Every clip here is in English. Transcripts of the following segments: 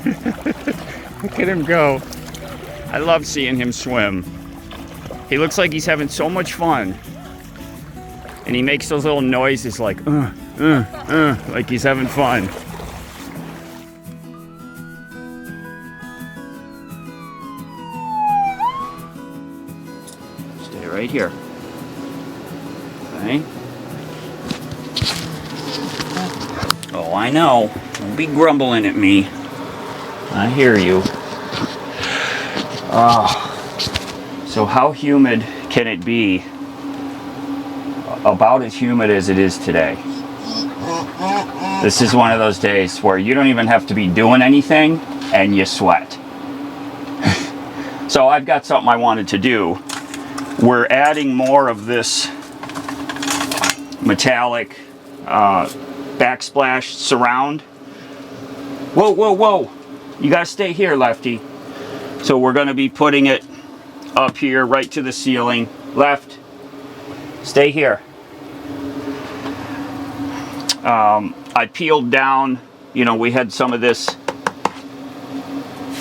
Look at him go. I love seeing him swim. He looks like he's having so much fun. And he makes those little noises like, like he's having fun. Stay right here. Okay. Oh, I know. Don't be grumbling at me. I hear you. Oh. So how humid can it be? About as humid as it is today. This is one of those days where you don't even have to be doing anything and you sweat. So I've got something I wanted to do. We're adding more of this metallic backsplash surround. Whoa, whoa, whoa. You gotta stay here, Lefty. So we're gonna be putting it up here right to the ceiling. Left, stay here. I peeled down, you know, we had some of this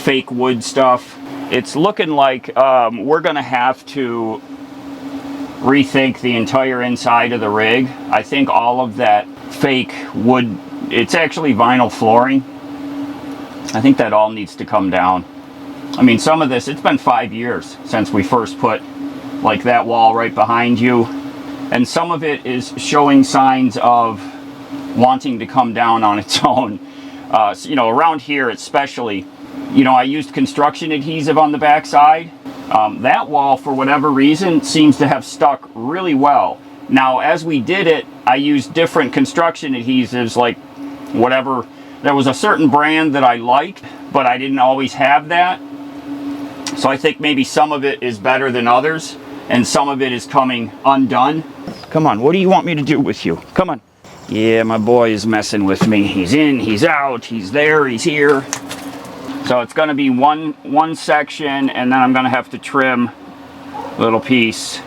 fake wood stuff. It's looking like we're gonna have to rethink the entire inside of the rig. I think all of that fake wood, it's actually vinyl flooring. I think that all needs to come down. I mean, some of this, it's been 5 years since we first put like that wall right behind you. And some of it is showing signs of wanting to come down on its own. So, you know, around here especially, you know, I used construction adhesive on the backside. That wall, for whatever reason, seems to have stuck really well. Now, as we did it, I used different construction adhesives, like whatever. There was a certain brand that I liked, but I didn't always have that. So I think maybe some of it is better than others, and some of it is coming undone. Come on, what do you want me to do with you? Come on. Yeah, my boy is messing with me. He's in, he's out, he's there, he's here. So it's going to be one section, and then I'm going to have to trim a little piece.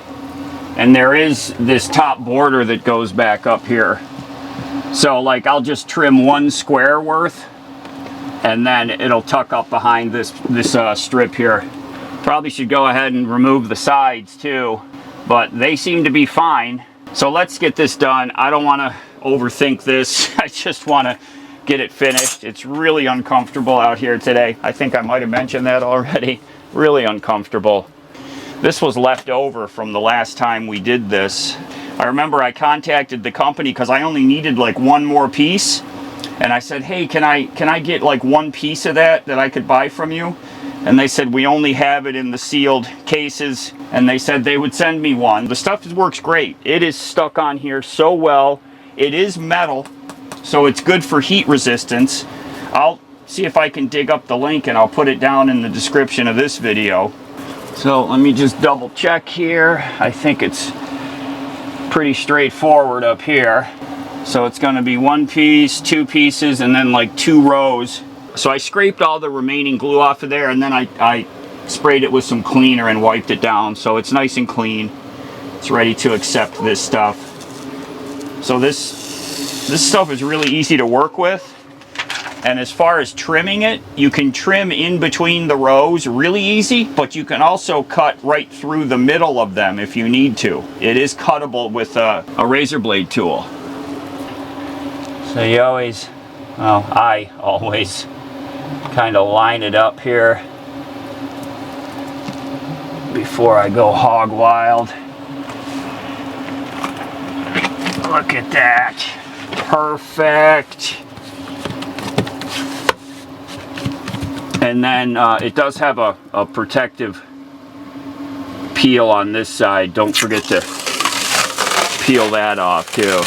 And there is this top border that goes back up here. So like I'll just trim one square worth, and then it'll tuck up behind this strip here. Probably should go ahead and remove the sides too, but they seem to be fine. So let's get this done. I don't want to overthink this. I just want to get it finished. It's really uncomfortable out here today. I think I might have mentioned that already. Really uncomfortable. This was left over from the last time we did this. I remember I contacted the company because I only needed like one more piece, and I said, hey, can I get like one piece of that I could buy from you? And they said we only have it in the sealed cases, and they said they would send me one. The stuff works great. It is stuck on here so well. It is metal, so it's good for heat resistance. I'll see if I can dig up the link and I'll put it down in the description of this video. So let me just double check here. I think it's pretty straightforward up here. So it's going to be one piece, two pieces, and then like 2 rows. So I scraped all the remaining glue off of there, and then I sprayed it with some cleaner and wiped it down, so it's nice and clean. It's ready to accept this stuff. So this stuff is really easy to work with. And as far as trimming it, you can trim in between the rows really easy, but you can also cut right through the middle of them if you need to. It is cuttable with a razor blade tool. So you always, well, I always kind of line it up here before I go hog wild. Look at that. Perfect. And then it does have a protective peel on this side. Don't forget to peel that off too.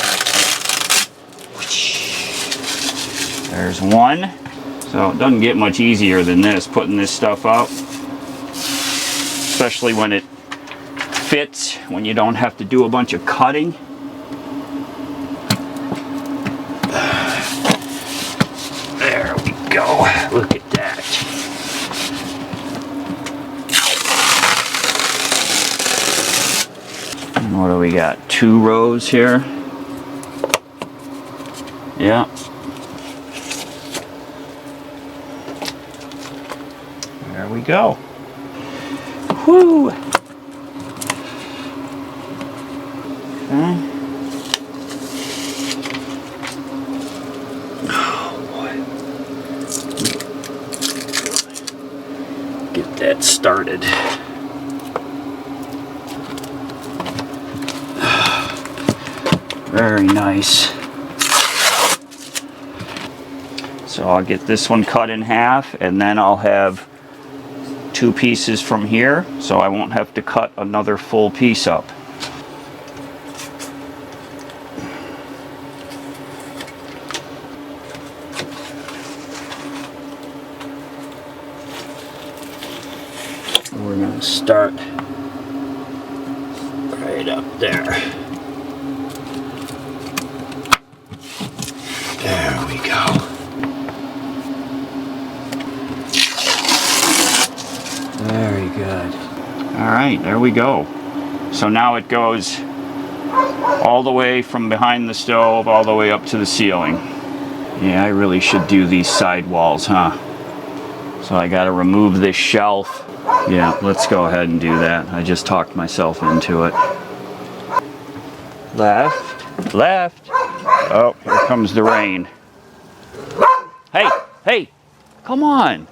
There's one. So it doesn't get much easier than this, putting this stuff up. Especially when it fits, when you don't have to do a bunch of cutting. There we go. Look at that. And what do we got? 2 rows here. Yeah. we go. Whoo! Okay. Oh boy. Get that started. Very nice. So I'll get this one cut in half, and then I'll have 2 pieces from here, so I won't have to cut another full piece up. We're going to start right up there. There we go. Very good. All right, there we go. So now it goes all the way from behind the stove all the way up to the ceiling. Yeah, I really should do these side walls, huh? So I got to remove this shelf. Yeah, let's go ahead and do that. I just talked myself into it. Left, left. Oh, here comes the rain. Hey, hey, come on.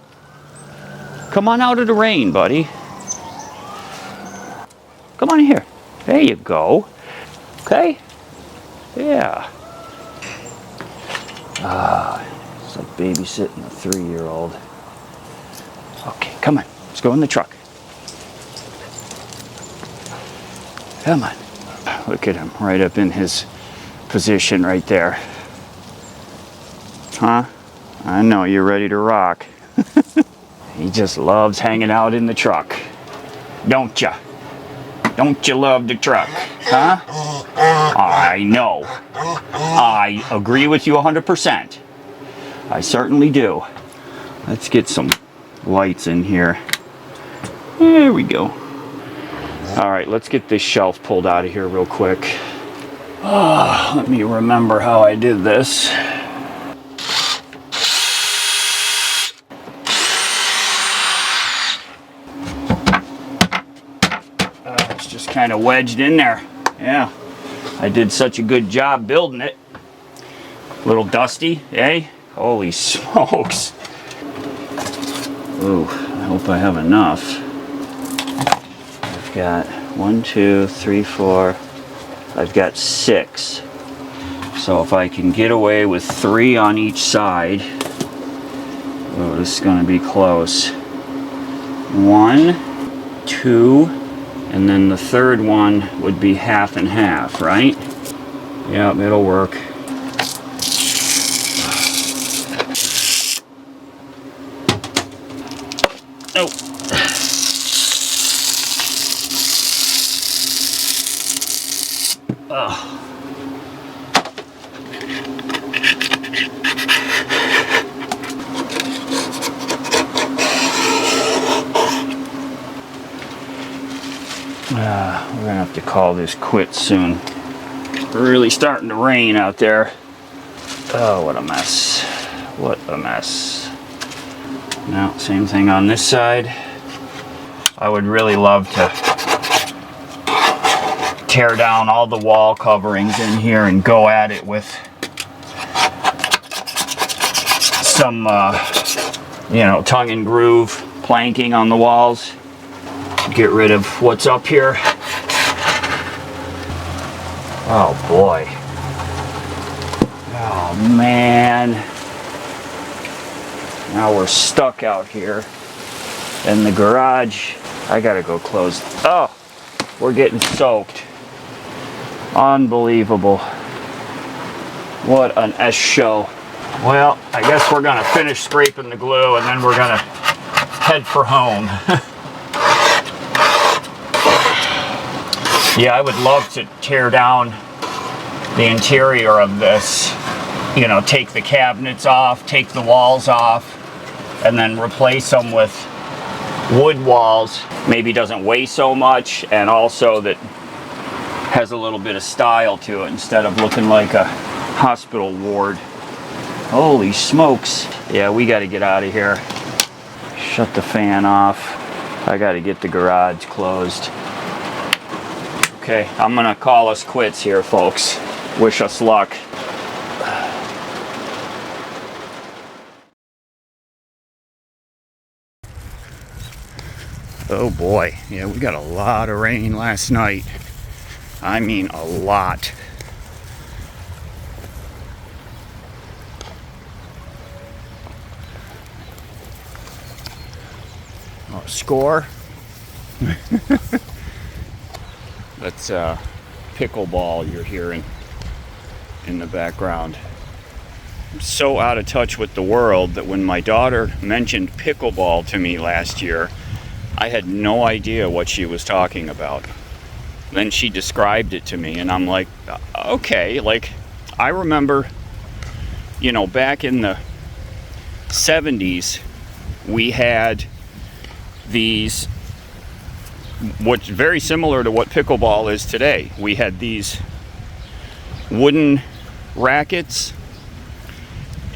Come on out of the rain, buddy. Come on here. There you go. Okay? Yeah. It's like babysitting a 3-year-old. Okay, come on. Let's go in the truck. Come on. Look at him, right up in his position right there. Huh? I know, you're ready to rock. He just loves hanging out in the truck. Don't ya? Don't you love the truck? Huh? I know. I agree with you 100%. I certainly do. Let's get some lights in here. There we go. All right, let's get this shelf pulled out of here real quick. Let me remember how I did this. It's just kind of wedged in there. Yeah, I did such a good job building it. A little dusty, eh? Holy smokes. Ooh, I hope I have enough. I've got 1, 2, 3, 4. I've got 6. So if I can get away with 3 on each side. Oh, this is going to be close. 1, 2, and then the third one would be half and half, right? Yep, it'll work. Oh. Oh. We're gonna have to call this quits soon. It's really starting to rain out there. Oh, what a mess. What a mess. Now, same thing on this side. I would really love to tear down all the wall coverings in here and go at it with some, tongue and groove planking on the walls. Get rid of what's up here. Oh boy. Oh man. Now we're stuck out here in the garage. I gotta go close. Oh, we're getting soaked. Unbelievable. What an S show. Well, I guess we're gonna finish scraping the glue and then we're gonna head for home. Yeah, I would love to tear down the interior of this. You know, take the cabinets off, take the walls off, and then replace them with wood walls. Maybe doesn't weigh so much, and also that has a little bit of style to it instead of looking like a hospital ward. Holy smokes. Yeah, we got to get out of here. shut the fan off. I gotta get the garage closed. Okay, I'm gonna call us quits here, folks. Wish us luck. Oh boy, yeah, we got a lot of rain last night. I mean, a lot. Oh, score. That's pickleball you're hearing in the background. I'm so out of touch with the world that when my daughter mentioned pickleball to me last year, I had no idea what she was talking about. Then she described it to me, and I'm like, okay, like, I remember, you know, back in the 70s, we had these, what's very similar to what pickleball is today. We had these wooden rackets,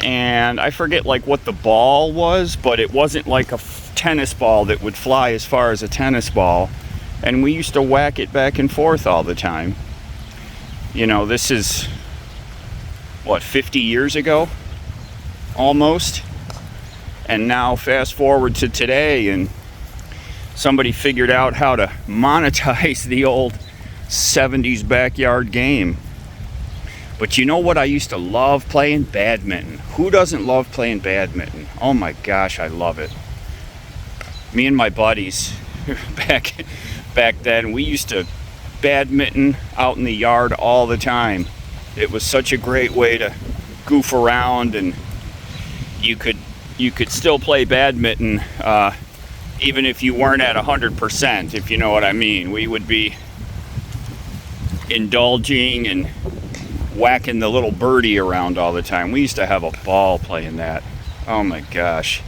and I forget like what the ball was, but it wasn't like a tennis ball that would fly as far as a tennis ball, and we used to whack it back and forth all the time. You know, this is what, 50 years ago almost, and now fast forward to today, and somebody figured out how to monetize the old 70s backyard game. But you know what I used to love playing? Badminton. Who doesn't love playing badminton? Oh my gosh, I love it. Me and my buddies back then, we used to badminton out in the yard all the time. It was such a great way to goof around, and you could still play badminton even if you weren't at 100%, if you know what I mean. We would be indulging and whacking the little birdie around all the time. We used to have a ball playing that. Oh my gosh.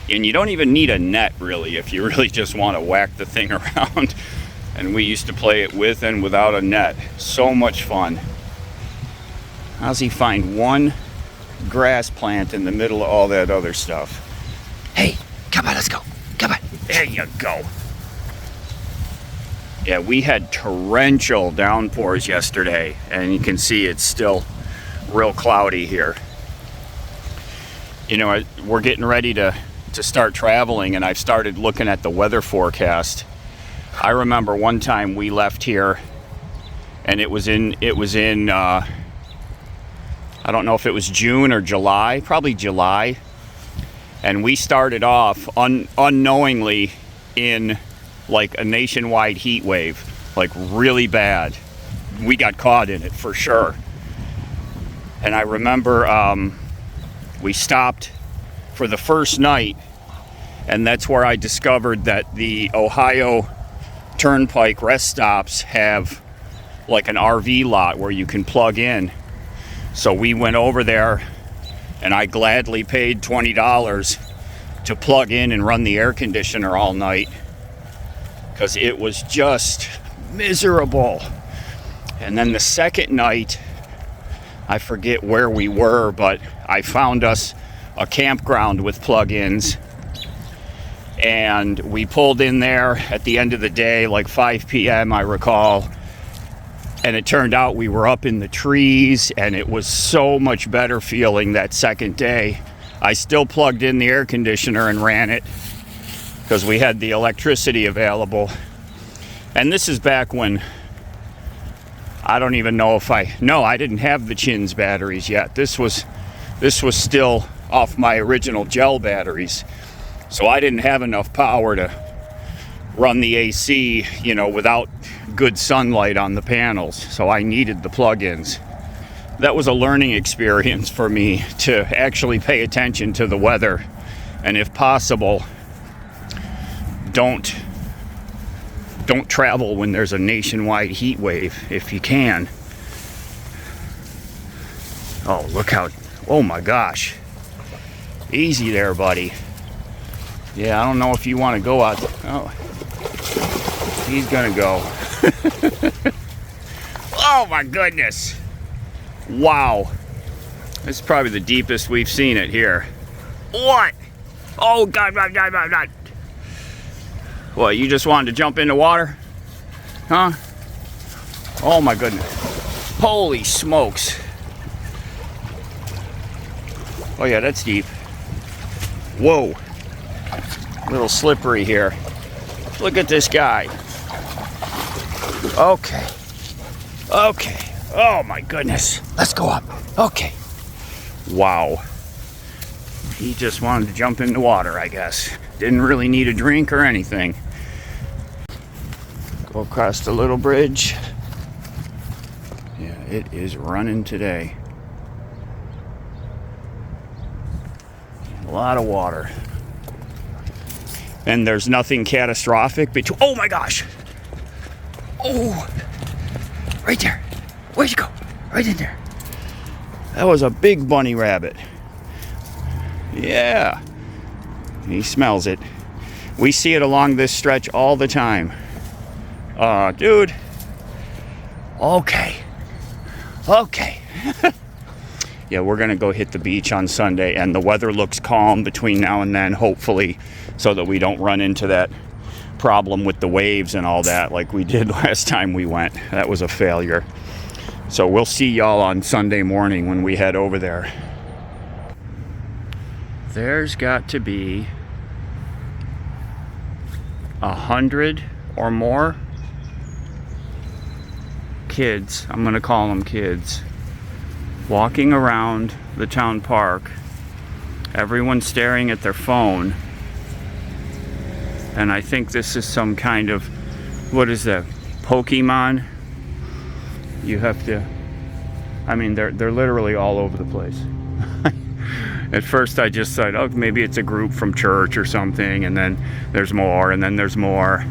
And you don't even need a net, really, if you really just want to whack the thing around. And we used to play it with and without a net. So much fun. How's he find one grass plant in the middle of all that other stuff? Hey, come on, let's go. Come on. There you go. Yeah, we had torrential downpours yesterday, and you can see it's still real cloudy here. You know, we're getting ready to start traveling, and I've started looking at the weather forecast. I remember one time we left here, and it was in I don't know if it was June or July, probably July, and we started off unknowingly in like a nationwide heat wave, like really bad. We got caught in it for sure. And I remember we stopped for the first night, and that's where I discovered that the Ohio Turnpike rest stops have like an RV lot where you can plug in. So we went over there, and I gladly paid $20 to plug in and run the air conditioner all night, because it was just miserable. And then the second night, I forget where we were, but I found us a campground with plug-ins, and we pulled in there at the end of the day, like 5 p.m. I recall, and it turned out we were up in the trees, and it was so much better feeling that second day. I still plugged in the air conditioner and ran it because we had the electricity available. And this is back when I don't even know if I didn't have the Chins batteries yet. This was still off my original gel batteries. So I didn't have enough power to run the AC, you know, without good sunlight on the panels. So I needed the plug-ins. That was a learning experience for me to actually pay attention to the weather. And if possible, don't travel when there's a nationwide heat wave if you can. Oh, look how, oh my gosh. Easy there, buddy. Yeah, I don't know if you want to go out. Oh, he's gonna go. Oh my goodness. Wow. This is probably the deepest we've seen it here. What? Oh, God. What, you just wanted to jump in the water? Huh? Oh, my goodness. Holy smokes. Oh, yeah, that's deep. Whoa. A little slippery here. Look at this guy. Okay. Okay. Oh, my goodness. Let's go up. Okay. Wow. He just wanted to jump in the water, I guess. Didn't really need a drink or anything. Go across the little bridge. Yeah, it is running today. A lot of water. And there's nothing catastrophic between. Oh my gosh! Oh! Right there. Where'd you go? Right in there. That was a big bunny rabbit. Yeah. He smells it. We see it along this stretch all the time. Dude. Okay. Okay. Yeah, we're going to go hit the beach on Sunday, and the weather looks calm between now and then, hopefully, so that we don't run into that problem with the waves and all that like we did last time we went. That was a failure. So we'll see y'all on Sunday morning when we head over there. There's got to be 100 or more kids, I'm going to call them kids, walking around the town park. Everyone staring at their phone. And I think this is some kind of, what is that, Pokemon? You have to, I mean, they're literally all over the place. At first I just said, oh, maybe it's a group from church or something, and then there's more, and then there's more.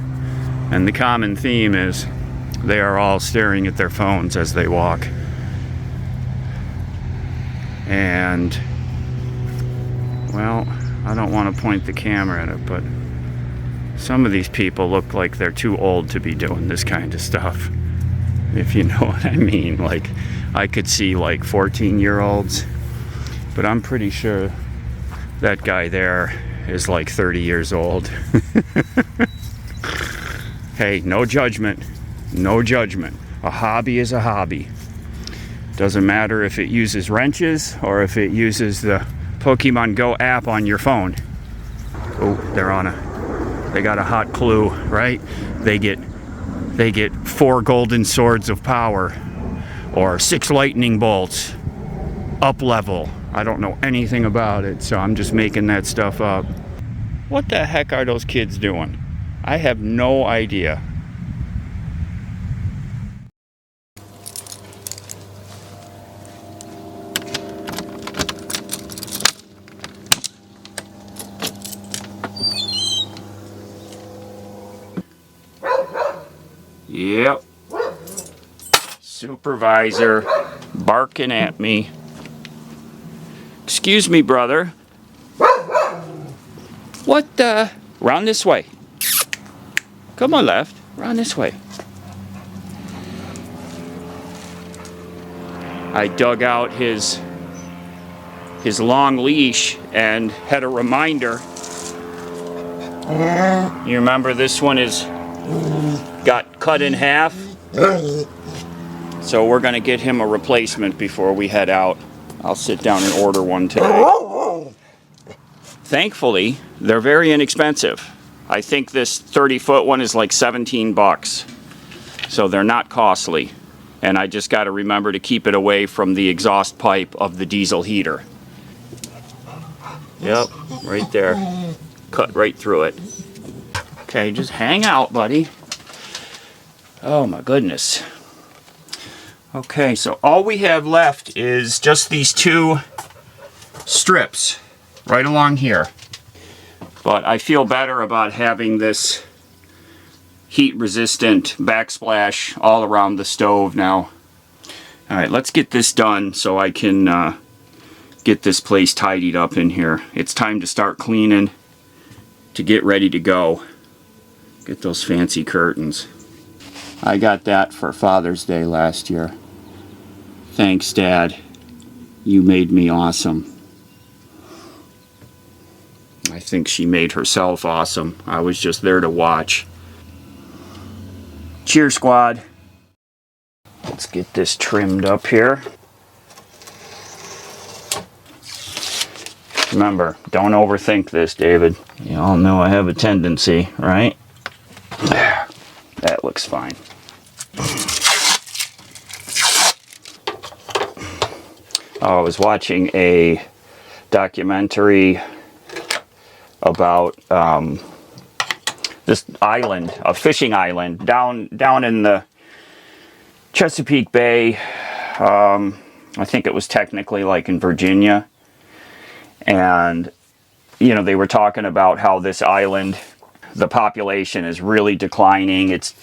And the common theme is they are all staring at their phones as they walk. And, well, I don't want to point the camera at it, but some of these people look like they're too old to be doing this kind of stuff, if you know what I mean. Like, I could see like 14-year-olds, but I'm pretty sure that guy there is like 30 years old. Hey, no judgment. No judgment. A hobby is a hobby. Doesn't matter if it uses wrenches or if it uses the Pokemon Go app on your phone. Oh, they got a hot clue, right? They get 4 golden swords of power or 6 lightning bolts up level. I don't know anything about it, so I'm just making that stuff up. What the heck are those kids doing? I have no idea. Yep. Supervisor barking at me. Excuse me, brother. What the? Round this way. Come on, left. Round this way. I dug out his long leash and had a reminder. You remember this one got cut in half? So we're gonna get him a replacement before we head out. I'll sit down and order one today. Thankfully, they're very inexpensive. I think this 30-foot one is like 17 bucks. So they're not costly. And I just gotta remember to keep it away from the exhaust pipe of the diesel heater. Yep, right there. Cut right through it. Okay, just hang out, buddy. Oh my goodness. Okay, so all we have left is just these 2 strips right along here. But I feel better about having this heat-resistant backsplash all around the stove now. Alright, let's get this done so I can get this place tidied up in here. It's time to start cleaning to get ready to go. Get those fancy curtains. I got that for Father's Day last year. Thanks, Dad. You made me awesome. I think she made herself awesome. I was just there to watch. Cheers, squad. Let's get this trimmed up here. Remember, don't overthink this, David. You all know I have a tendency, right? There. That looks fine. I was watching a documentary about this island, a fishing island, down in the Chesapeake Bay. I think it was technically like in Virginia. And, you know, they were talking about how this island, the population is really declining. It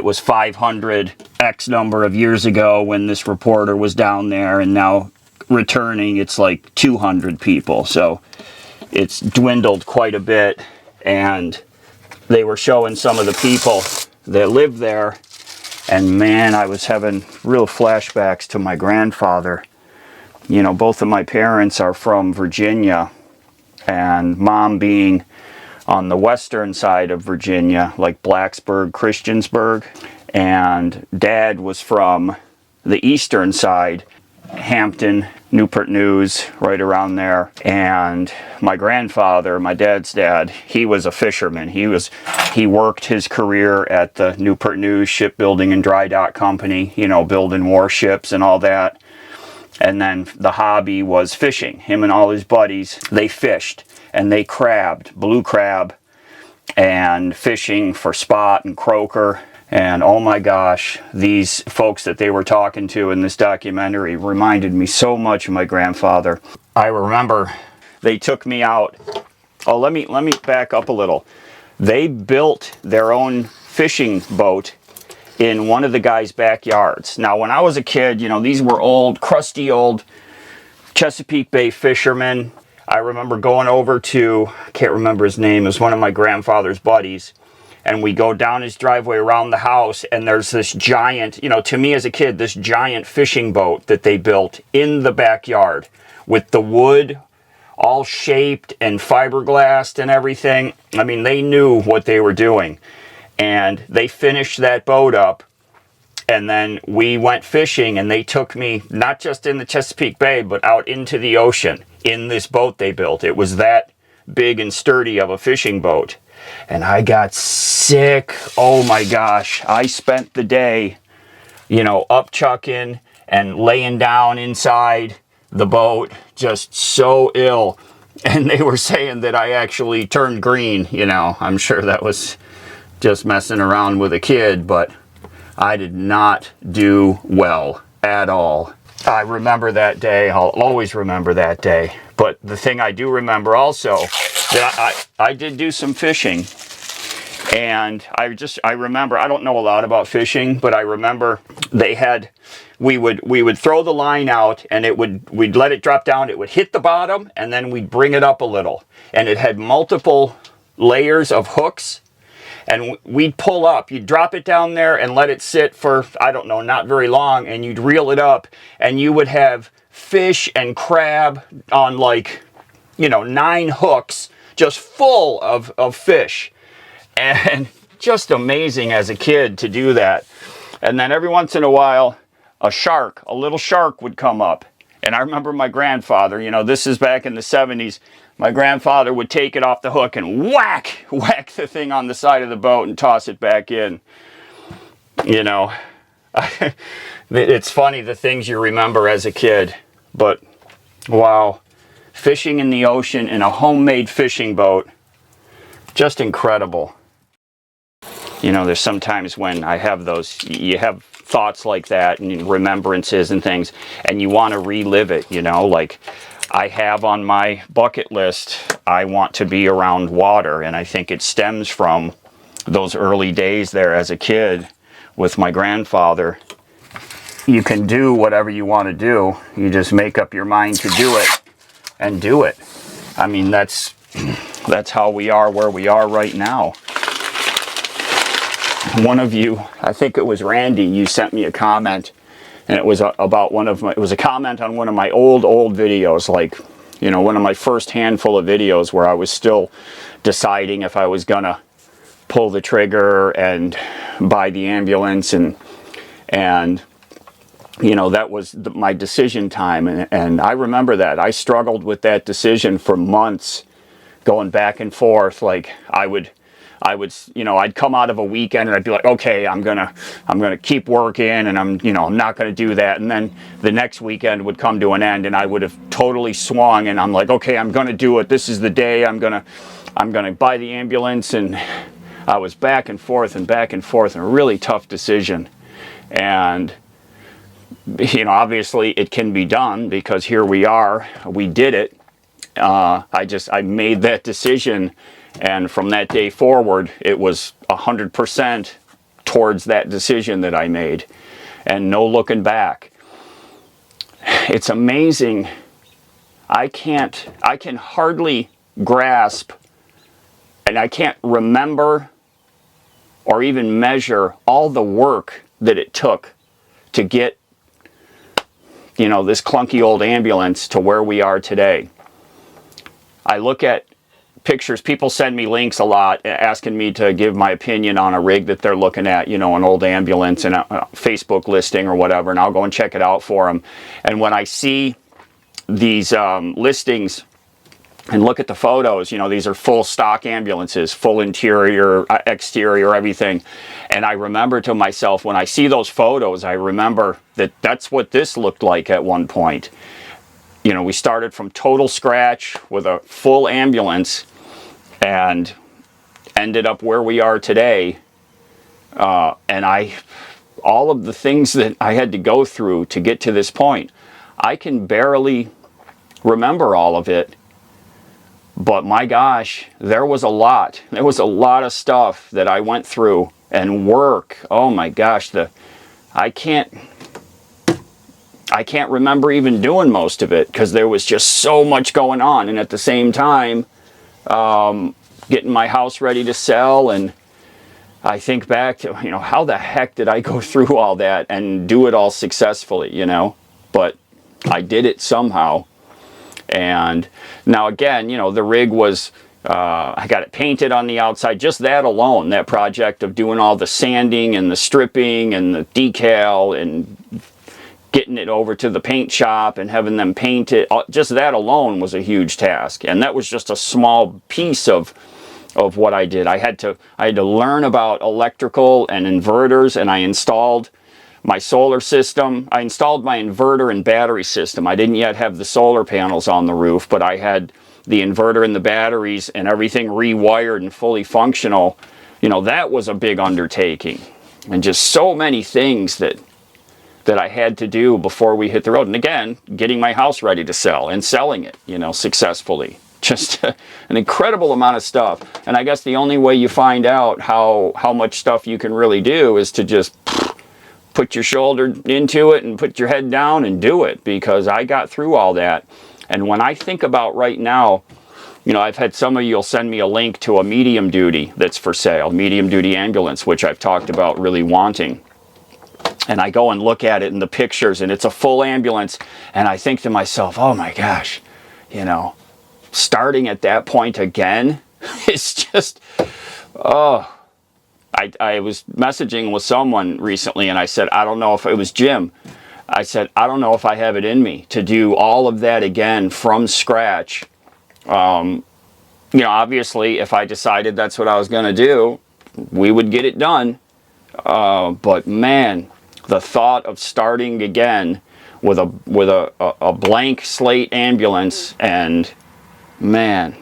was 500 X number of years ago when this reporter was down there, and now returning it's like 200 people. So it's dwindled quite a bit, and they were showing some of the people that live there, and man, I was having real flashbacks to my grandfather. You know, both of my parents are from Virginia, and mom being on the western side of Virginia, like Blacksburg, Christiansburg, and dad was from the eastern side, Hampton, Newport News, right around there. And my grandfather, my dad's dad, he was a fisherman. He worked his career at the Newport News Shipbuilding and Dry Dock Company, you know, building warships and all that. And then the hobby was fishing. Him and all his buddies, they fished and they crabbed, blue crab, and fishing for spot and croaker. And oh my gosh, these folks that they were talking to in this documentary reminded me so much of my grandfather. I remember they took me out. Oh, let me back up a little. They built their own fishing boat in one of the guys' backyards. Now, when I was a kid, you know, these were old, crusty old Chesapeake Bay fishermen. I remember going over to, I can't remember his name, it was one of my grandfather's buddies, and we go down his driveway around the house, and there's this giant, you know, to me as a kid, this giant fishing boat that they built in the backyard with the wood all shaped and fiberglassed and everything. I mean, they knew what they were doing. And they finished that boat up, and then we went fishing, and they took me not just in the Chesapeake Bay, but out into the ocean in this boat they built. It was that big and sturdy of a fishing boat. And I got sick. Oh my gosh. I spent the day, you know, up chucking and laying down inside the boat, just so ill. And they were saying that I actually turned green, you know. I'm sure that was just messing around with a kid, but I did not do well at all. I remember that day. I'll always remember that day. But the thing I do remember also, that I did do some fishing, and I remember, I don't know a lot about fishing, but I remember we would throw the line out, and we'd let it drop down, it would hit the bottom, and then we'd bring it up a little, and it had multiple layers of hooks. And we'd pull up, you'd drop it down there and let it sit for, I don't know, not very long, and you'd reel it up, and you would have fish and crab on, like, you know, 9 hooks, just full of fish. And just amazing as a kid to do that. And then every once in a while, a little shark would come up. And I remember my grandfather, you know, this is back in the 70s, my grandfather would take it off the hook and whack the thing on the side of the boat and toss it back in. You know, it's funny the things you remember as a kid, but wow, fishing in the ocean in a homemade fishing boat, just incredible. You know, there's sometimes when I have you have thoughts like that and remembrances and things, and you want to relive it, you know, like I have on my bucket list, I want to be around water, and I think it stems from those early days there as a kid with my grandfather. You can do whatever you want to do. You just make up your mind to do it and do it. I mean, that's how we are where we are right now. One of you, I think it was Randy, you sent me a comment, and it was about it was a comment on one of my old videos, like You know, one of my first handful of videos where I was still deciding if I was gonna pull the trigger and buy the ambulance, and you know, that was my decision time, and I remember that. I struggled with that decision for months, going back and forth. Like I would, you know, I'd come out of a weekend and I'd be like, okay, I'm gonna keep working, and I'm not gonna do that. And then the next weekend would come to an end, and I would have totally swung, and I'm like, okay, I'm gonna do it. This is the day. I'm gonna buy the ambulance. And I was back and forth and back and forth, and a really tough decision. And you know, obviously it can be done, because here we are, we did it. I made that decision, and from that day forward, it was 100% towards that decision that I made, and no looking back. It's amazing. I can hardly grasp, and I can't remember or even measure all the work that it took to get, you know, this clunky old ambulance to where we are today. I look at pictures, people send me links a lot asking me to give my opinion on a rig that they're looking at, you know, an old ambulance and a Facebook listing or whatever, and I'll go and check it out for them. And when I see these listings and look at the photos, you know, these are full stock ambulances, full interior, exterior, everything. And I remember to myself, when I see those photos, I remember that that's what this looked like at one point. You know, we started from total scratch with a full ambulance and ended up where we are today. And all of the things that I had to go through to get to this point, I can barely remember all of it. But my gosh, there was a lot. There was a lot of stuff that I went through, and work. Oh my gosh, I can't remember even doing most of it, because there was just so much going on. And at the same time, getting my house ready to sell. And I think back to, you know, how the heck did I go through all that and do it all successfully, you know? But I did it somehow. And now again, you know, the rig was, I got it painted on the outside. Just that alone, that project of doing all the sanding and the stripping and the decal and getting it over to the paint shop and having them paint it, just that alone was a huge task. And that was just a small piece of what I did. I had to learn about electrical and inverters, and I installed my solar system. I installed my inverter and battery system. I didn't yet have the solar panels on the roof, but I had the inverter and the batteries and everything rewired and fully functional. You know, that was a big undertaking, and just so many things that I had to do before we hit the road. And again, getting my house ready to sell and selling it, you know, successfully. Just an incredible amount of stuff. And I guess the only way you find out how much stuff you can really do is to just put your shoulder into it and put your head down and do it, because I got through all that. And when I think about right now, you know, I've had some of you'll send me a link to a medium duty that's for sale, medium duty ambulance, which I've talked about really wanting. And I go and look at it in the pictures, and it's a full ambulance, and I think to myself, oh my gosh, you know, starting at that point again, it's just, oh. I was messaging with someone recently, and I said, I don't know if it was Jim. I said, I don't know if I have it in me to do all of that again from scratch. You know, obviously, if I decided that's what I was going to do, we would get it done. But man, the thought of starting again with a blank slate ambulance, and man,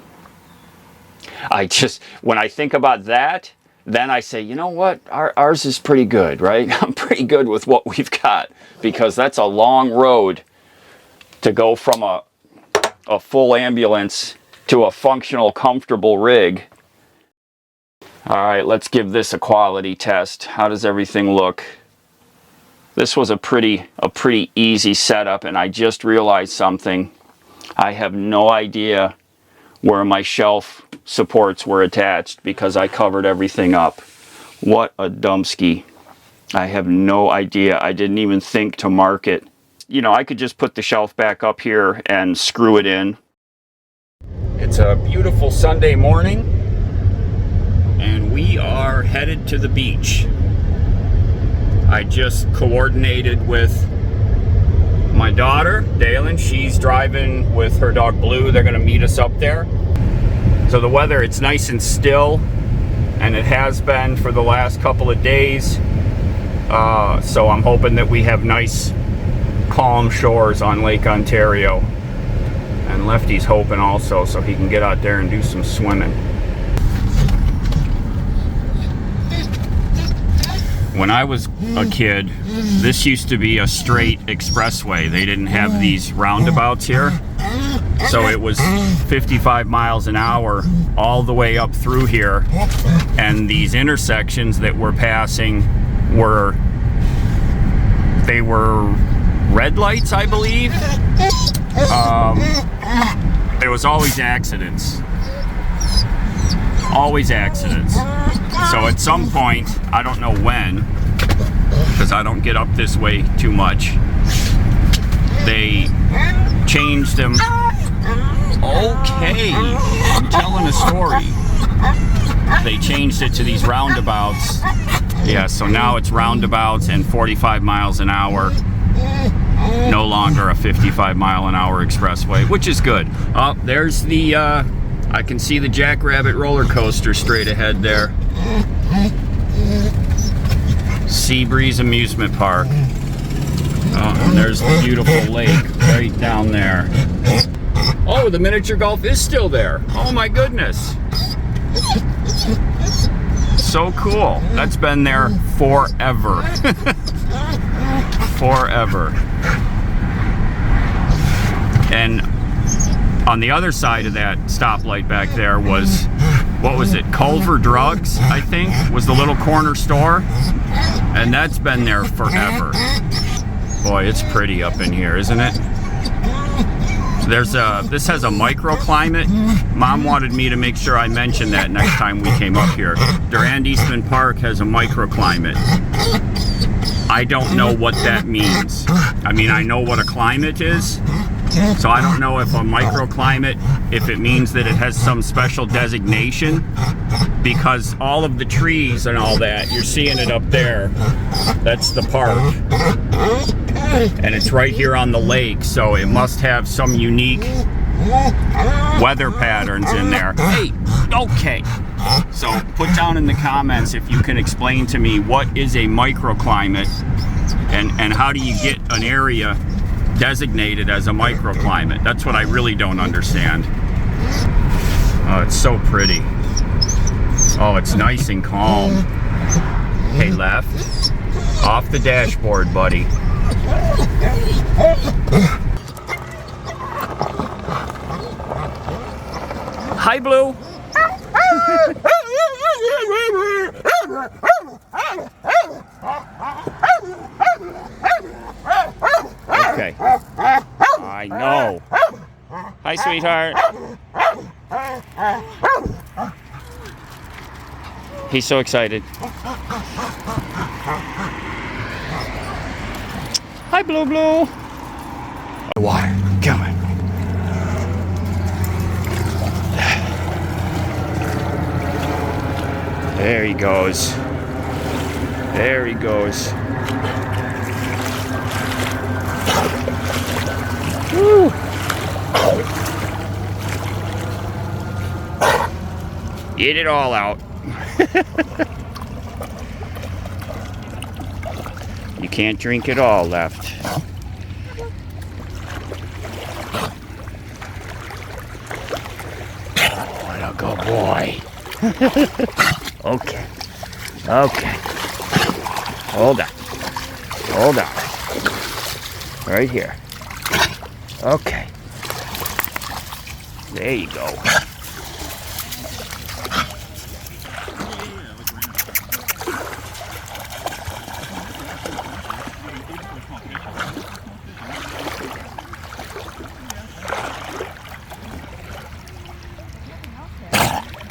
when I think about that, then I say, you know what, ours is pretty good, right? I'm pretty good with what we've got, because that's a long road to go from a full ambulance to a functional, comfortable rig. All right, let's give this a quality test. How does everything look? This was a pretty easy setup, and I just realized something. I have no idea where my shelf supports were attached, because I covered everything up. What a dumpski. I have no idea. I didn't even think to mark it. You know, I could just put the shelf back up here and screw it in. It's a beautiful Sunday morning, and we are headed to the beach. I just coordinated with my daughter, Dalen. She's driving with her dog Blue. They're gonna meet us up there. So the weather, it's nice and still, and it has been for the last couple of days. So I'm hoping that we have nice, calm shores on Lake Ontario. And Lefty's hoping also, so he can get out there and do some swimming. When I was a kid, this used to be a straight expressway. They didn't have these roundabouts here. So it was 55 miles an hour all the way up through here. And these intersections that we're passing were red lights, I believe. There was always accidents. Always accidents. So at some point, I don't know when, because I don't get up this way too much, they changed them. Okay, I'm telling a story. They changed it to these roundabouts. Yeah, so now it's roundabouts and 45 miles an hour. No longer a 55 mile an hour expressway, which is good. Oh, there's the, I can see the Jackrabbit roller coaster straight ahead there. Seabreeze Amusement Park. Oh, and there's the beautiful lake right down there. Oh, the miniature golf is still there. Oh my goodness. So cool. That's been there forever. Forever. And on the other side of that stoplight back there was, what was it, Culver Drugs, I think, was the little corner store. And that's been there forever. Boy, it's pretty up in here, isn't it? This has a microclimate. Mom wanted me to make sure I mentioned that next time we came up here. Durand Eastman Park has a microclimate. I don't know what that means. I mean, I know what a climate is, so I don't know if a microclimate, if it means that it has some special designation, because all of the trees and all that, you're seeing it up there, that's the park. And it's right here on the lake, so it must have some unique weather patterns in there. Hey, okay. So put down in the comments if you can explain to me what is a microclimate and how do you get an area designated as a microclimate. That's what I really don't understand. Oh, it's so pretty. Oh, it's nice and calm. Hey, left. Off the dashboard, buddy. Hi, Blue. Okay. I know. Hi, sweetheart. He's so excited. Hi, Blue Blue. Water, come on. There he goes. There he goes. Woo. Get it all out. You can't drink it all, left. Oh, what a good boy. Okay. Okay. Hold on. Hold on. Right here. Okay. There you go.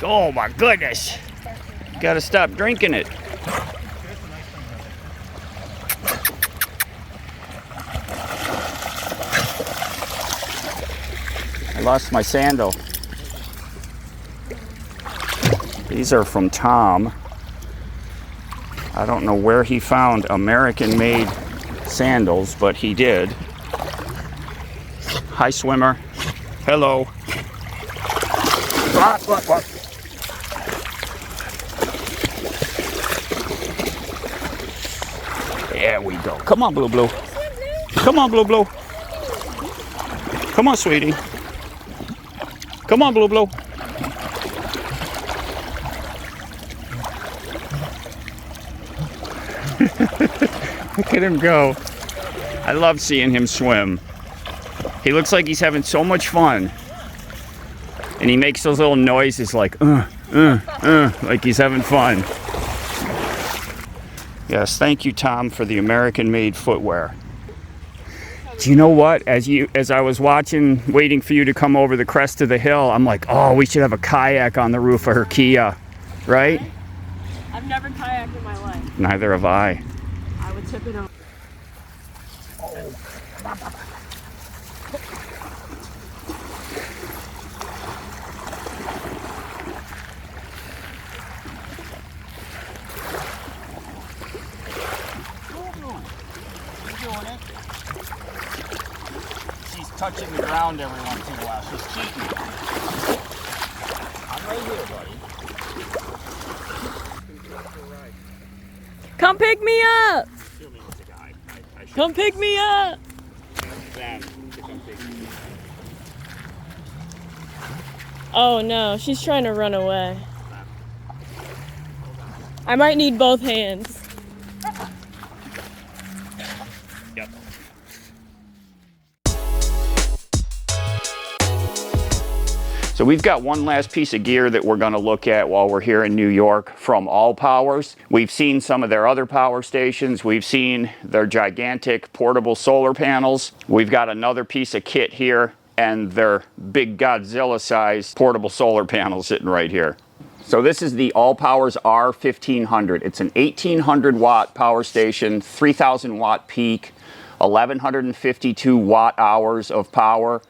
Oh my goodness. Gotta stop drinking it. I lost my sandal. These are from Tom. I don't know where he found American-made sandals, but he did. Hi, swimmer. Hello. What? There we go. Come on, Blue Blue. Come on, Blue Blue. Come on, sweetie. Come on, Blue Blue. Look at him go. I love seeing him swim. He looks like he's having so much fun. And he makes those little noises like, like he's having fun. Yes, thank you, Tom, for the American-made footwear. Do you know what? As I was watching, waiting for you to come over the crest of the hill, I'm like, oh, we should have a kayak on the roof of her Kia, right? I've never kayaked in my life. Neither have I. I would tip it over. She's touching the ground every once in a while. She's cheating. I'm right here, buddy. Come pick me up! Assuming it's a guy. I should Come pick me up! ask them to come pick me up. Oh no, she's trying to run away. I might need both hands. Yep. So we've got one last piece of gear that we're going to look at while we're here in New York from All Powers. We've seen some of their other power stations. We've seen their gigantic portable solar panels. We've got another piece of kit here and their big Godzilla-sized portable solar panels sitting right here. So this is the All Powers R1500. It's an 1800 watt power station, 3000 watt peak, 1152 watt hours of power,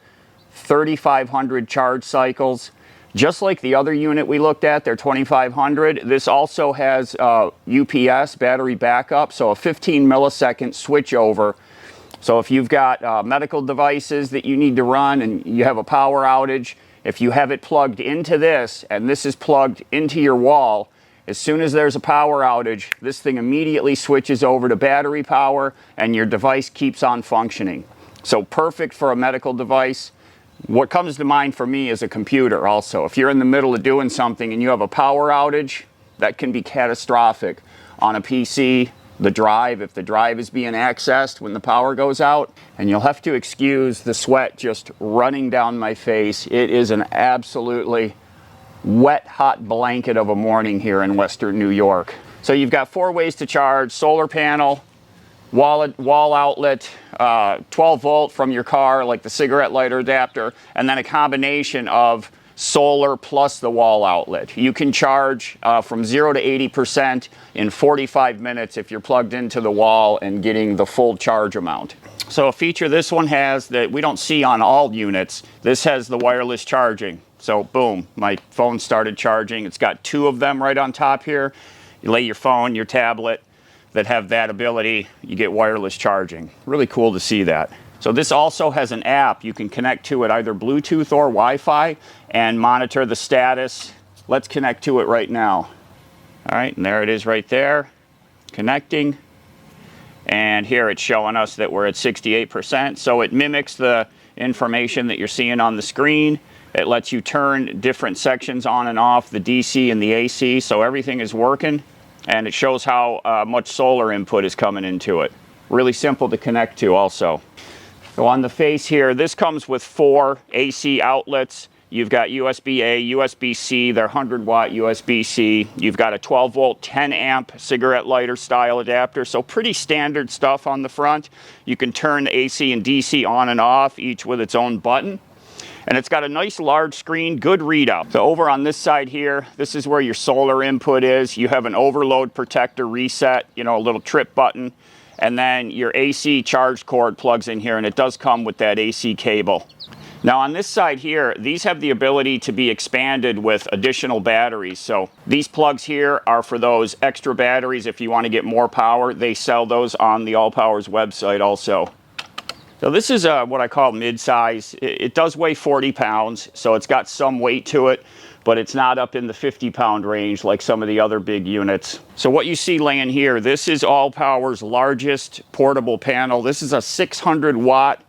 3,500 charge cycles. Just like the other unit we looked at, their 2500, this also has UPS, battery backup, so a 15 millisecond switch over. So if you've got medical devices that you need to run and you have a power outage, if you have it plugged into this and this is plugged into your wall, as soon as there's a power outage, this thing immediately switches over to battery power and your device keeps on functioning. So perfect for a medical device. What comes to mind for me is a computer also. If you're in the middle of doing something and you have a power outage, that can be catastrophic. On a PC, the drive, if the drive is being accessed when the power goes out, and you'll have to excuse the sweat just running down my face. It is an absolutely wet, hot blanket of a morning here in Western New York. So you've got 4 ways to charge: solar panel, wall outlet, 12 volt from your car, like the cigarette lighter adapter, and then a combination of solar plus the wall outlet. You can charge from 0 to 80% in 45 minutes if you're plugged into the wall and getting the full charge amount. So a feature this one has that we don't see on all units, this has the wireless charging. So boom, my phone started charging. It's got 2 of them right on top here. You lay your phone, your tablet, that have that ability, you get wireless charging. Really cool to see that. So this also has an app. You can connect to it either Bluetooth or Wi-Fi and monitor the status. Let's connect to it right now. All right, and there it is right there, connecting. And here it's showing us that we're at 68%. So it mimics the information that you're seeing on the screen. It lets you turn different sections on and off, the DC and the AC, so everything is working. And it shows how much solar input is coming into it. Really simple to connect to also. So on the face here, this comes with 4 AC outlets. You've got USB-A, USB-C, they're 100 watt USB-C. You've got a 12 volt, 10 amp cigarette lighter style adapter. So pretty standard stuff on the front. You can turn the AC and DC on and off, each with its own button. And it's got a nice large screen, good readout. So over on this side here, this is where your solar input is. You have an overload protector reset, you know, a little trip button. And then your AC charge cord plugs in here, and it does come with that AC cable. Now on this side here, these have the ability to be expanded with additional batteries. So these plugs here are for those extra batteries if you want to get more power. They sell those on the All Powers website also. So this is what I call mid-size. It does weigh 40 pounds, so it's got some weight to it, but it's not up in the 50-pound range like some of the other big units. So what you see laying here, this is All Power's largest portable panel. This is a 600-watt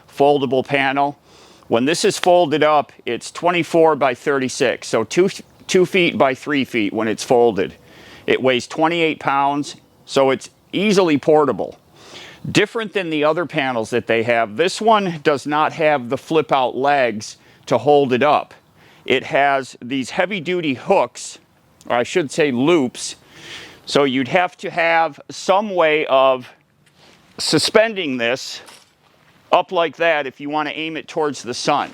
foldable panel. When this is folded up, it's 24 by 36, so 2 feet by 3 feet when it's folded. It weighs 28 pounds, so it's easily portable. Different than the other panels that they have, this one does not have the flip-out legs to hold it up. It has these heavy-duty hooks, or I should say loops, so you'd have to have some way of suspending this up like that if you want to aim it towards the sun.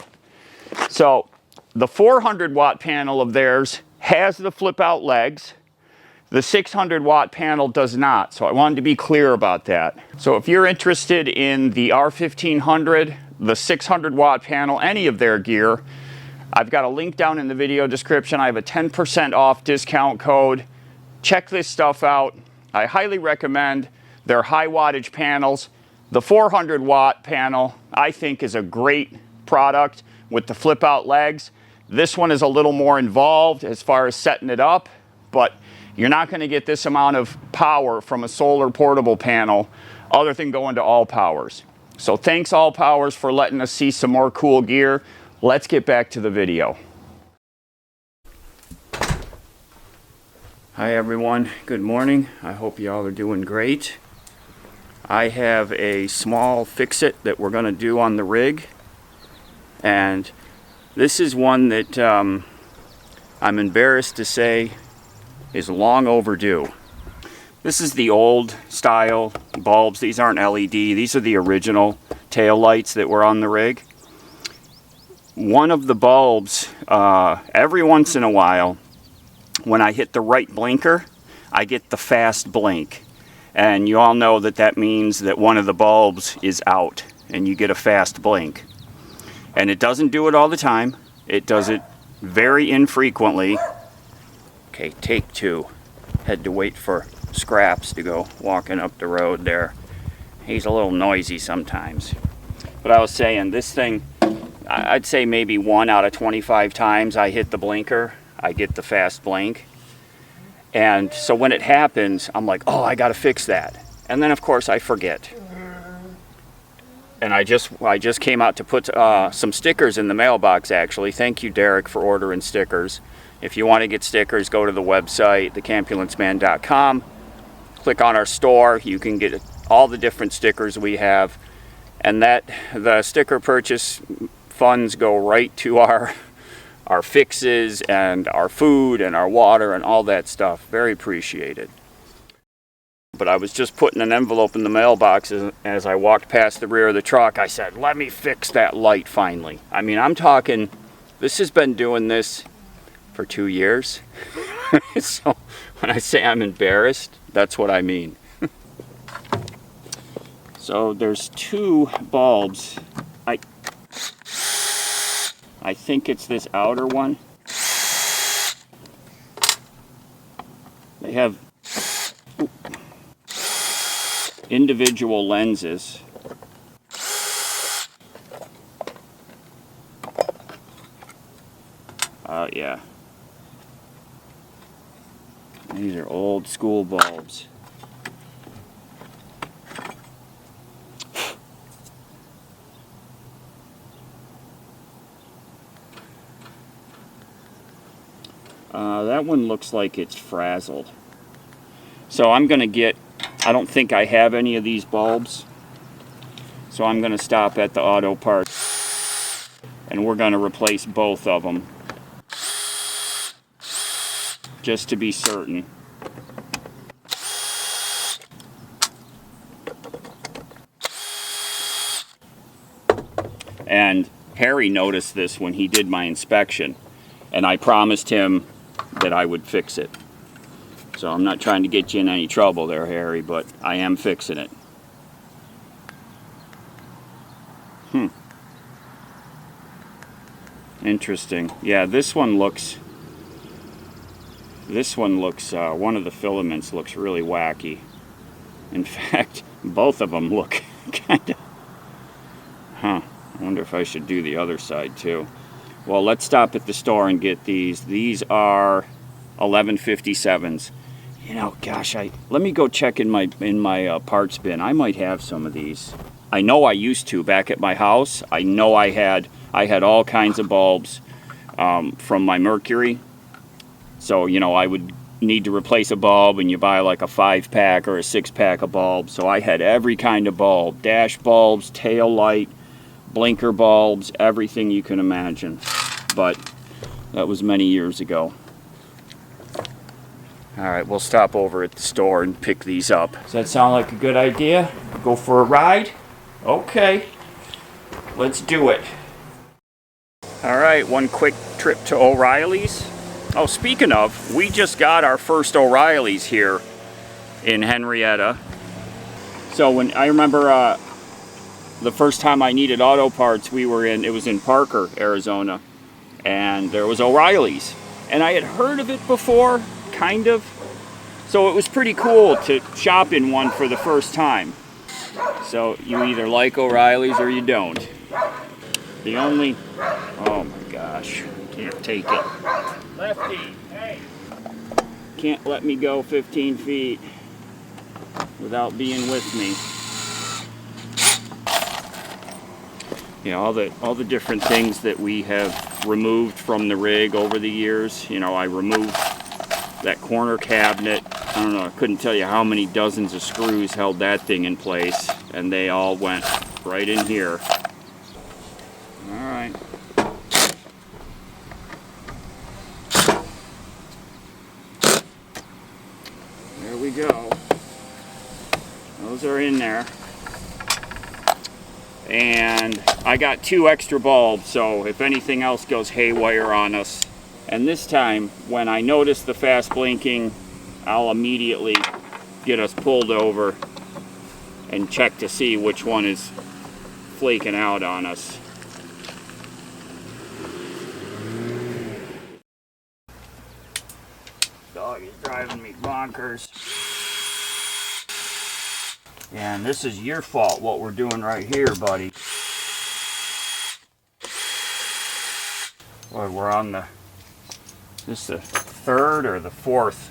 So the 400-watt panel of theirs has the flip-out legs. The 600-watt panel does not, so I wanted to be clear about that. So if you're interested in the R1500, the 600-watt panel, any of their gear, I've got a link down in the video description. I have a 10% off discount code. Check this stuff out. I highly recommend their high wattage panels. The 400-watt panel, I think, is a great product with the flip-out legs. This one is a little more involved as far as setting it up, but you're not going to get this amount of power from a solar portable panel other than going to All Powers. So thanks All Powers for letting us see some more cool gear. Let's get back to the video. Hi everyone, good morning. I hope you all are doing great. I have a small fix-it that we're going to do on the rig, and this is one that I'm embarrassed to say is long overdue. This is the old style bulbs. These aren't LED. These are the original tail lights that were on the rig. One of the bulbs, every once in a while, when I hit the right blinker, I get the fast blink. And you all know that that means that one of the bulbs is out and you get a fast blink. And it doesn't do it all the time. It does it very infrequently. Okay, take two. Had to wait for Scraps to go walking up the road there. He's a little noisy sometimes. But I was saying, this thing, I'd say maybe 1 out of 25 times I hit the blinker, I get the fast blink. And so when it happens, I'm like, oh, I gotta fix that. And then of course I forget. And I just came out to put some stickers in the mailbox actually. Thank you, Derek, for ordering stickers. If you want to get stickers, go to the website, thecampulanceman.com. Click on our store. You can get all the different stickers we have. And the sticker purchase funds go right to our fixes and our food and our water and all that stuff. Very appreciated. But I was just putting an envelope in the mailbox as I walked past the rear of the truck. I said, let me fix that light finally. I mean, I'm talking, this has been doing this for 2 years. So when I say I'm embarrassed, that's what I mean. So there's 2 bulbs. I think it's this outer one. They have individual lenses. Yeah. These are old school bulbs. That one looks like it's frazzled. So I'm going to get, I don't think I have any of these bulbs. So I'm going to stop at the auto parts and we're going to replace both of them. Just to be certain. And Harry noticed this when he did my inspection, and I promised him that I would fix it. So I'm not trying to get you in any trouble there, Harry, but I am fixing it. Interesting. Yeah, this one looks, one of the filaments looks really wacky. In fact, both of them look kind of, I wonder if I should do the other side too. Well, let's stop at the store and get these. These are 1157s. You know, gosh, let me go check in my parts bin. I might have some of these. I know I used to back at my house. I know I had all kinds of bulbs from my Mercury. So, you know, I would need to replace a bulb, and you buy like a 5-pack or a 6-pack of bulbs. So I had every kind of bulb, dash bulbs, tail light, blinker bulbs, everything you can imagine. But that was many years ago. All right, we'll stop over at the store and pick these up. Does that sound like a good idea? Go for a ride? Okay, let's do it. All right, one quick trip to O'Reilly's. Oh, speaking of, we just got our first O'Reilly's here in Henrietta. So when I remember the first time I needed auto parts, it was in Parker, Arizona, and there was O'Reilly's. And I had heard of it before, kind of. So it was pretty cool to shop in one for the first time. So you either like O'Reilly's or you don't. Oh my gosh, can't take it. Lefty, hey! Can't let me go 15 feet without being with me. You know, all the different things that we have removed from the rig over the years. You know, I removed that corner cabinet. I don't know, I couldn't tell you how many dozens of screws held that thing in place, and they all went right in here. All right. There we go. Those are in there. And I got 2 extra bulbs, so if anything else goes haywire on us. And this time, when I notice the fast blinking, I'll immediately get us pulled over and check to see which one is flaking out on us. Dog is driving me bonkers. And this is your fault, what we're doing right here, buddy. Boy, we're on this the 3rd or the 4th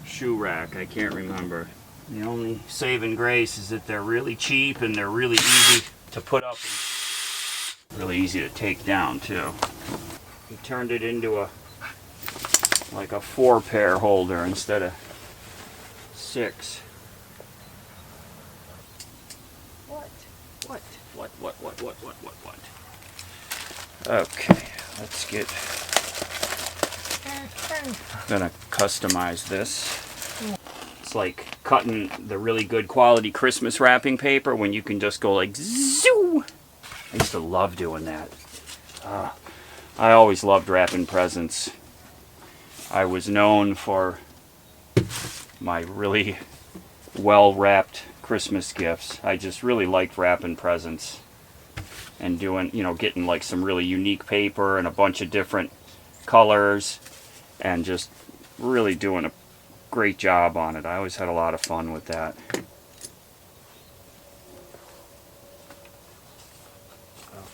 shoe rack, I can't remember. The only saving grace is that they're really cheap and they're really easy to put up and really easy to take down too. We turned it into like a 4-pair holder instead of 6. What? Okay, let's get... I'm gonna customize this. It's like cutting the really good quality Christmas wrapping paper when you can just go like zoo. I used to love doing that. I always loved wrapping presents. I was known for my really well wrapped Christmas gifts. I just really liked wrapping presents and doing, you know, getting like some really unique paper and a bunch of different colors and just really doing a great job on it. I always had a lot of fun with that.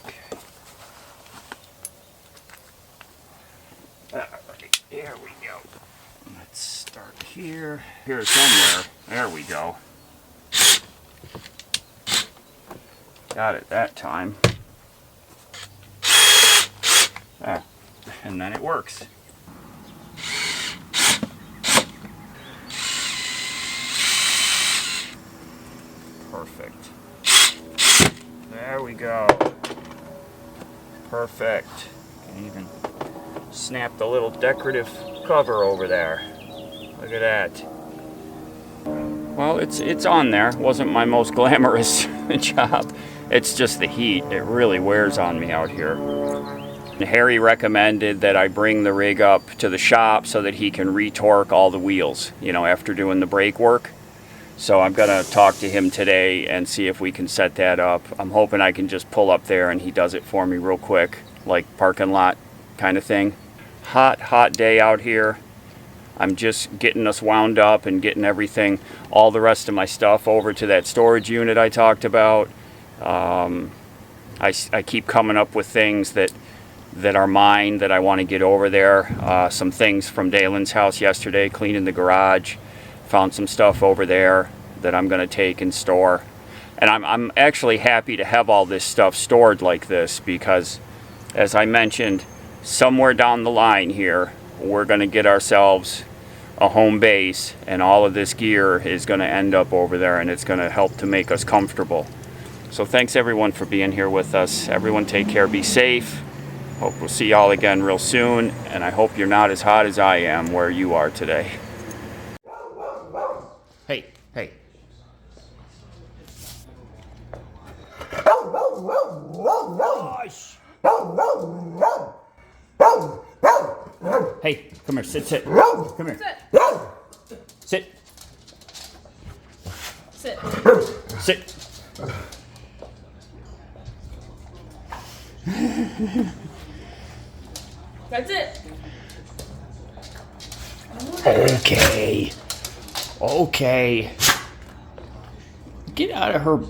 Okay. Alright, there we go. Let's start here. Here somewhere. There we go. Got it that time. And then it works. Perfect. There we go. Perfect. Can even snap the little decorative cover over there. Look at that. Well, it's on there. Wasn't my most glamorous job. It's just the heat. It really wears on me out here. Harry recommended that I bring the rig up to the shop so that he can retorque all the wheels, you know, after doing the brake work. So I'm going to talk to him today and see if we can set that up. I'm hoping I can just pull up there and he does it for me real quick. like parking lot kind of thing. Hot day out here. I'm just getting us wound up and getting everything, all the rest of my stuff over to that storage unit I talked about. I keep coming up with things that are mine that I want to get over there. Some things from Dalen's house yesterday, cleaning the garage. Found some stuff over there that I'm going to take and store. And I'm actually happy to have all this stuff stored like this because, as I mentioned, somewhere down the line here, we're going to get ourselves a home base, and all of this gear is going to end up over there, and it's going to help to make us comfortable. So thanks everyone for being here with us. Everyone take care, be safe. Hope we'll see y'all again real soon, and I hope you're not as hot as I am where you are today. Hey. Gosh. Hey, come here, sit. Come here. Sit. That's it. Okay. Get out of her.